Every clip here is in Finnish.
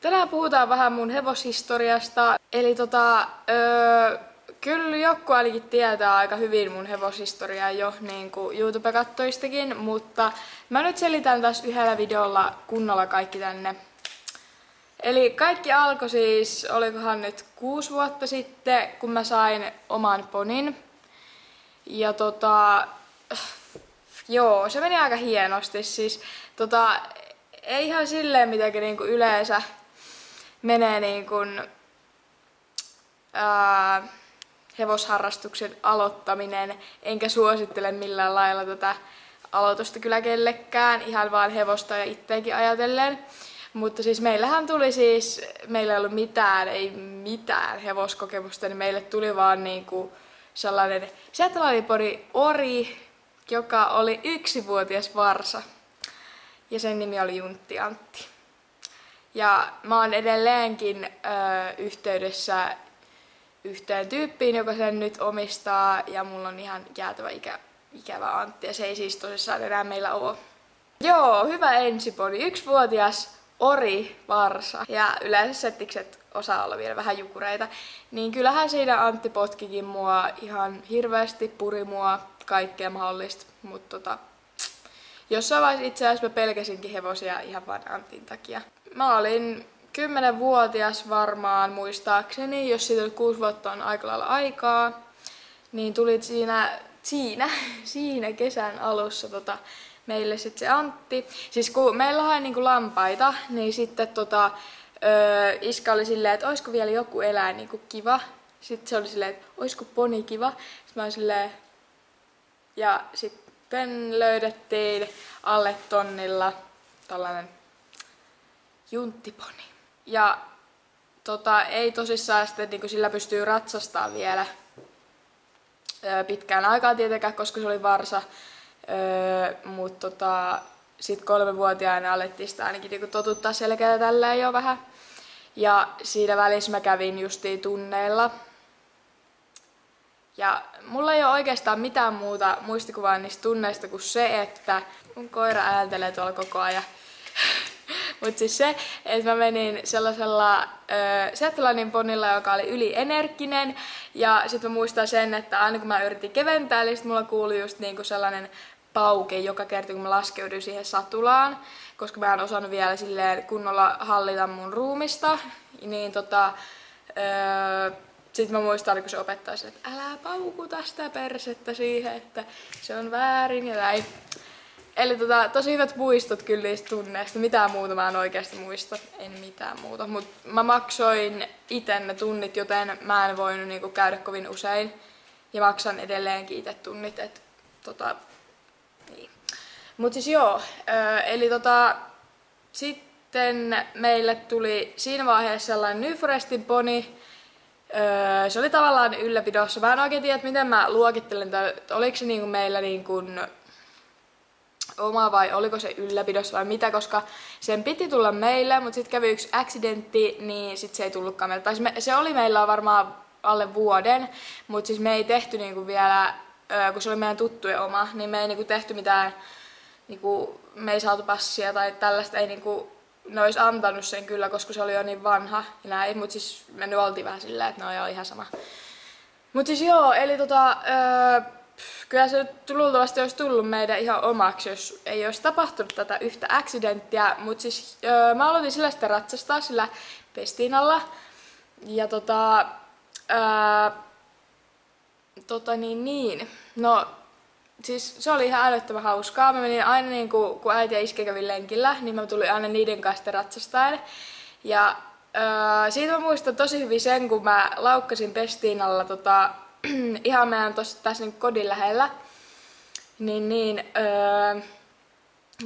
Tänään puhutaan vähän mun hevoshistoriasta. Eli kyllä joku ainakin tietää aika hyvin mun hevoshistoriaa jo niin kuin YouTube-kattoistakin, mutta mä nyt selitän tässä yhdellä videolla kunnolla kaikki tänne. Eli kaikki alkoi siis, olikohan nyt 6 vuotta sitten, kun mä sain oman ponin. Ja joo, se meni aika hienosti. Siis ei ihan silleen mitä niinku yleensä menee niinku, hevosharrastuksen aloittaminen, enkä suosittele millään lailla tätä aloitusta kyllä kellekään, ihan vaan hevosta ja itteekin ajatellen. Mutta siis meillä ei ollut mitään hevoskokemusta, niin meille tuli vaan niinku sellainen setalaalipori ori, joka oli 1-vuotias varsa. Ja sen nimi oli Juntti Antti. Ja mä oon edelleenkin yhteydessä yhteen tyyppiin, joka sen nyt omistaa, ja mulla on ihan jäätävä ikävä Antti, ja se ei siis tosissaan enää meillä oo. Joo, hyvä ensiponi, 1-vuotias ori varsa. Ja yleensä settikset osaa olla vielä vähän jukureita. Niin kyllähän siinä Antti potkikin mua ihan hirveästi, puri mua, kaikkea mahdollista. Mutta jossain vaiheessa itse asiassa mä pelkäsinkin hevosia ihan vain Antin takia. Mä olin 10-vuotias varmaan muistaakseni, jos siitä oli 6 vuotta on aika lailla aikaa. Niin tuli siinä kesän alussa meille sitten se Antti. Siis kun meillä on niinku lampaita, niin sitten iskä oli silleen, että oisko vielä joku eläin niinku kiva. Sitten se oli silleen, että oisko poni kiva. Sitten mä olin silleen, ja sitten löydettiin alle tonnilla tällainen junttiponi. Ja ei tosissaan sitten niinku sillä pystyy ratsastamaan vielä pitkään aikaa tietenkään, koska se oli varsa. Mutta sitten 3-vuotiaana alettiin sitä ainakin niinku totuttaa selkeää tälleen jo vähän. Ja siinä välissä mä kävin justiin tunneilla. Ja mulla ei ole oikeastaan mitään muuta muistikuvaa niistä tunneista kuin se, että mun koira ääntelee tuolla koko ajan. Mut siis se, että mä menin sellaisella Shetlandin ponilla, joka oli ylienerginen. Ja sit mä muistan sen, että aina kun mä yritin keventää, niin sit mulla kuului just niinku sellainen pauke joka kerta, kun mä laskeuduin siihen satulaan. Koska mä en osannut vielä silleen kunnolla hallita mun ruumista. Niin sit mä muistan, kun se opettaa sille, että älä paukuta sitä persettä siihen, että se on väärin ja näin. Eli tosi hyvät muistot kyllä niistä tunneista. Mitään muuta mä en oikeasti muista. En mitään muuta. Mut mä maksoin ite ne tunnit, joten mä en voinut niinku käydä kovin usein. Ja maksan edelleenkin ite tunnit. Niin. Mut siis joo. Eli sitten meille tuli siinä vaiheessa sellainen New Forestin poni. Se oli tavallaan ylläpidossa. Mä en oikein tiedä, miten mä luokittelen että oliko se niinku meillä niinku oma vai oliko se ylläpidossa vai mitä, koska sen piti tulla meille, mutta sitten kävi yksi accidentti, niin sitten se ei tullutkaan meille. Tai se oli meillä varmaan alle vuoden, mutta siis me ei tehty niinku vielä, kun se oli meidän tuttujen oma, niin me ei niinku tehty mitään, niinku, me ei saatu passia tai tällaista, ei niinku, ne olisi antanut sen kyllä, koska se oli jo niin vanha ja näin, mutta siis me nyt oltiin vähän silleen, että no joo, ihan sama. Mutta siis joo, eli kyllä se luultavasti olisi tullut meidän ihan omaksi, jos ei olisi tapahtunut tätä yhtä accidenttiä, mutta siis mä aloitin sillä sitten ratsastaa sillä Pestinalla. Ja no siis se oli ihan älyttömän hauskaa. Mä menin aina niinku, kun äiti ja iskä kävin lenkillä, niin mä tulin aina niiden kanssa ratsastaen. Ja siitä mä muistan tosi hyvin sen, kun mä laukkasin Pestinalla ihan meidän tässä niin kodin lähellä,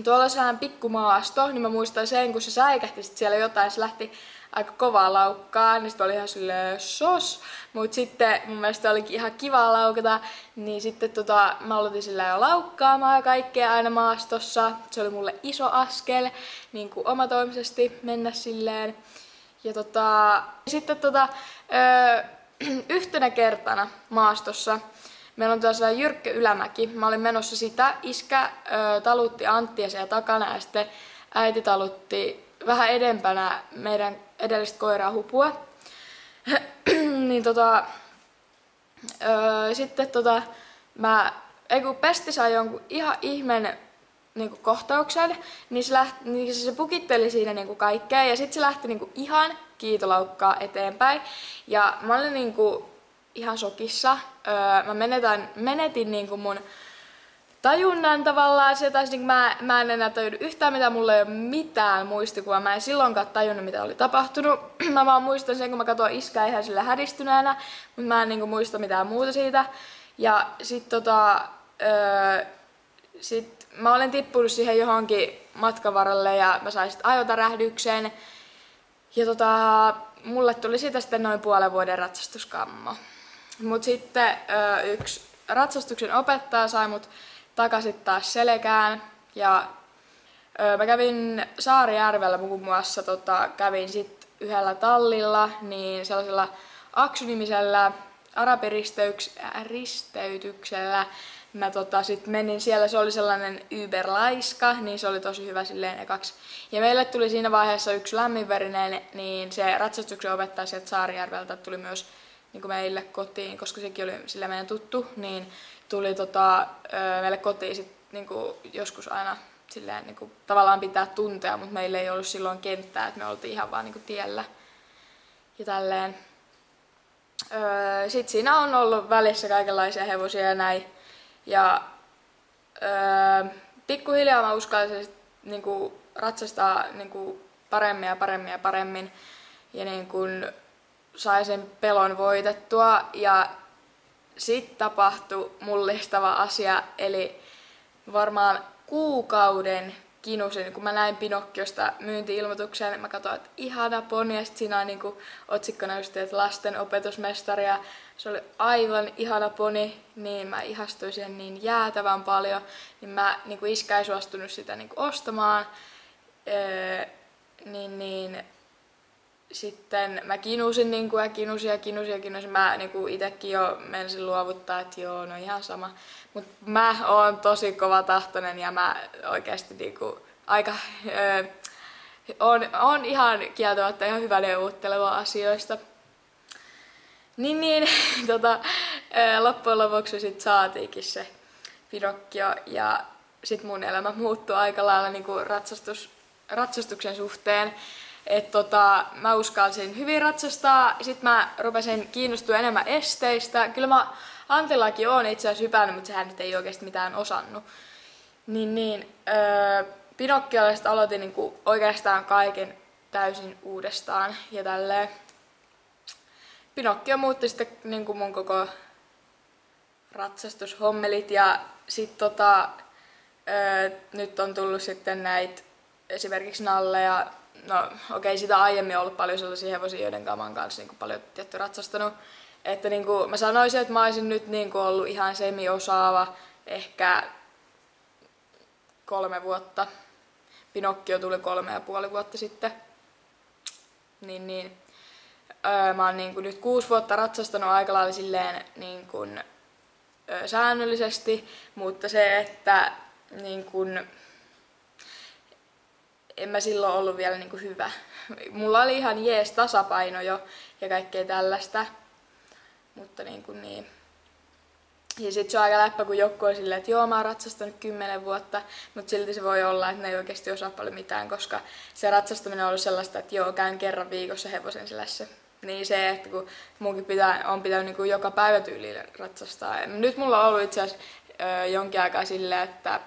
tuolla on sellainen pikku maasto, niin mä muistan sen, kun se säikähti sit siellä jotain, se lähti aika kovaa laukkaa, niin sitten oli ihan silleen sos, mut sitten mun mielestä olikin ihan kivaa laukata, niin sitten mä aloitin silleen jo laukkaamaan ja kaikkea aina maastossa, se oli mulle iso askel, niin kuin omatoimisesti mennä silleen, ja sitten yhtenä kertana maastossa meillä on tuossa jyrkkä ylämäki. Mä olin menossa sitä. Iskä talutti Anttia siellä takana ja sitten äiti talutti vähän edempänä meidän edellistä koiraa Hupua. Niin sitten kun Pesti sai jonkun ihan ihmen niinku kohtauksen, niin se pukitteli siinä niinku kaikkea ja sitten se lähti niinku ihan kiitolaukkaa eteenpäin. Ja mä olin niinku ihan shokissa. Mä menetin niinku mun tajunnan tavallaan. Mä en enää tajunnut yhtään mitään, mulla ei ole mitään muistikuvaa. Mä en silloinkaan tajunnut mitä oli tapahtunut. Mä vaan muistan sen, kun mä katsoin iskää ihan sillä hädistyneenä, mutta mä en niinku muista mitään muuta siitä. Ja sit mä olen tippunut siihen johonkin matkan varrelle ja mä sain sit ajotärähdyksen. Ja mulle tuli siitä sitten noin puolen vuoden ratsastuskammo. Mut sitten yksi ratsastuksen opettaja sai mut takaisin taas selkään. Ja mä kävin Saarijärvellä muun muassa, kävin sit yhdellä tallilla, niin sellaisella Aksu-nimisellä arabiristeytyksellä. Mä sit menin siellä, se oli sellainen yberlaiska, niin se oli tosi hyvä silleen ekaksi. Ja meille tuli siinä vaiheessa yksi lämminverinen, niin se ratsastuksen opettaja sieltä Saarijärveltä tuli myös niin meille kotiin, koska sekin oli sillä meidän tuttu, niin tuli meille kotiin sit niin joskus aina silleen niin tavallaan pitää tuntea, mutta meillä ei ollut silloin kenttää, että me oltiin ihan vaan niin tiellä ja tälleen. Sitten siinä on ollut välissä kaikenlaisia hevosia ja näin. Ja pikkuhiljaa mä uskallisin niinku ratsastaa niinku paremmin ja paremmin ja paremmin. Ja niinku sai sen pelon voitettua. Ja sit tapahtui mullistava asia, eli varmaan kuukauden kinusin, kun mä näin Pinokkiosta myynti-ilmoituksen, mä katsoin, että ihana poni, ja sit siinä on niinku otsikkona just, että lasten opetusmestari, ja se oli aivan ihana poni, niin mä ihastuin siihen niin jäätävän paljon, niin mä niinku iskä ei suostunut sitä niinku ostamaan, sitten mä kinusin niinku ja kinusin. Mä niinku itekin jo menisin luovuttaa, että joo, no ihan sama. Mut mä oon tosi kova tahtoinen ja mä oikeesti niinku aika on ihan kieltämättä ihan hyvä neuvotteleva asioista. Loppujen lopuksi sit saatiinkin se Pinokkio ja sit mun elämä muuttui aika lailla niinku ratsastuksen suhteen. Mä uskalsin hyvin ratsastaa, sit mä rupesin kiinnostua enemmän esteistä. Kyllä mä Antillakin oon itse asiassa hypännyt, mutta sehän nyt ei oikeesti mitään osannut. Pinokkiolla sit aloitin niinku oikeastaan kaiken täysin uudestaan ja tälleen. Pinokkio muutti sitten niinku mun koko ratsastushommelit ja sit nyt on tullut sitten näitä esimerkiksi nalleja. No okei, sitä aiemmin on ollut paljon sellaisia hevosia, joiden kaman kanssa niinku paljon tietty ratsastanut. Että niinku, mä sanoisin, että mä olisin nyt niinku ollut ihan semi-osaava ehkä 3 vuotta. Pinokkio tuli 3,5 vuotta sitten. Mä oon niinku nyt 6 vuotta ratsastanut aika lailla silleen niinku, säännöllisesti, mutta se, että niinku, en mä silloin ollut vielä niinku hyvä. Mulla oli ihan jees tasapaino jo ja kaikkea tällaista. Mutta niin. Ja sit se on aika läppä, kun joku on silleen, että joo, mä oon ratsastanut 10 vuotta, mutta silti se voi olla, että ne ei oikeesti osaa paljon mitään, koska se ratsastaminen on ollut sellaista, että joo, käyn kerran viikossa hevosen selässä. Niin se, että kun munkin on pitänyt niinku joka päivä tyyliin ratsastaa. Nyt mulla on ollut itse asiassa jonkin aikaa silleen, että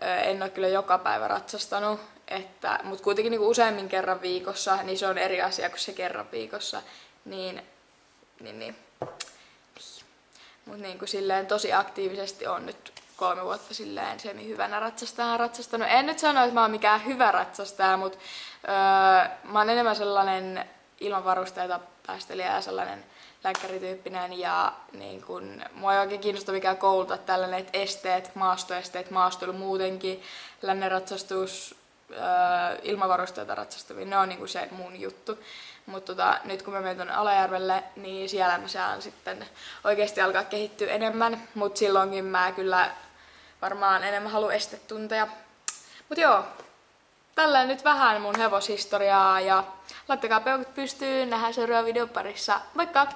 en ole kyllä joka päivä ratsastanut, mutta kuitenkin niinku useammin kerran viikossa, niin se on eri asia kuin se kerran viikossa. Niin. Mutta niinku silleen tosi aktiivisesti on nyt 3 vuotta silleen semi-hyvänä ratsastanut. En nyt sano, että mä oon mikään hyvä ratsastaja, mutta mä oon enemmän sellainen ilmanvarusteita päästelijä ja sellainen länkkärityyppinen. Ja niin kun, mua ei oikein kiinnosta mikään kouluta tällainen, että esteet, maastoesteet, maastoilu muutenkin, lännenratsastus, ilmanvarusteita ratsastaminen, ne on niinku se mun juttu. Mutta nyt kun mä menen tuonne Alajärvelle, niin siellä mä saan sitten oikeasti alkaa kehittyä enemmän. Mutta silloinkin mä kyllä varmaan enemmän haluan estetunteja. Mut joo, tällä nyt vähän mun hevoshistoriaa ja laittakaa peukut pystyyn, nähdään seuraavan videon parissa. Moikka!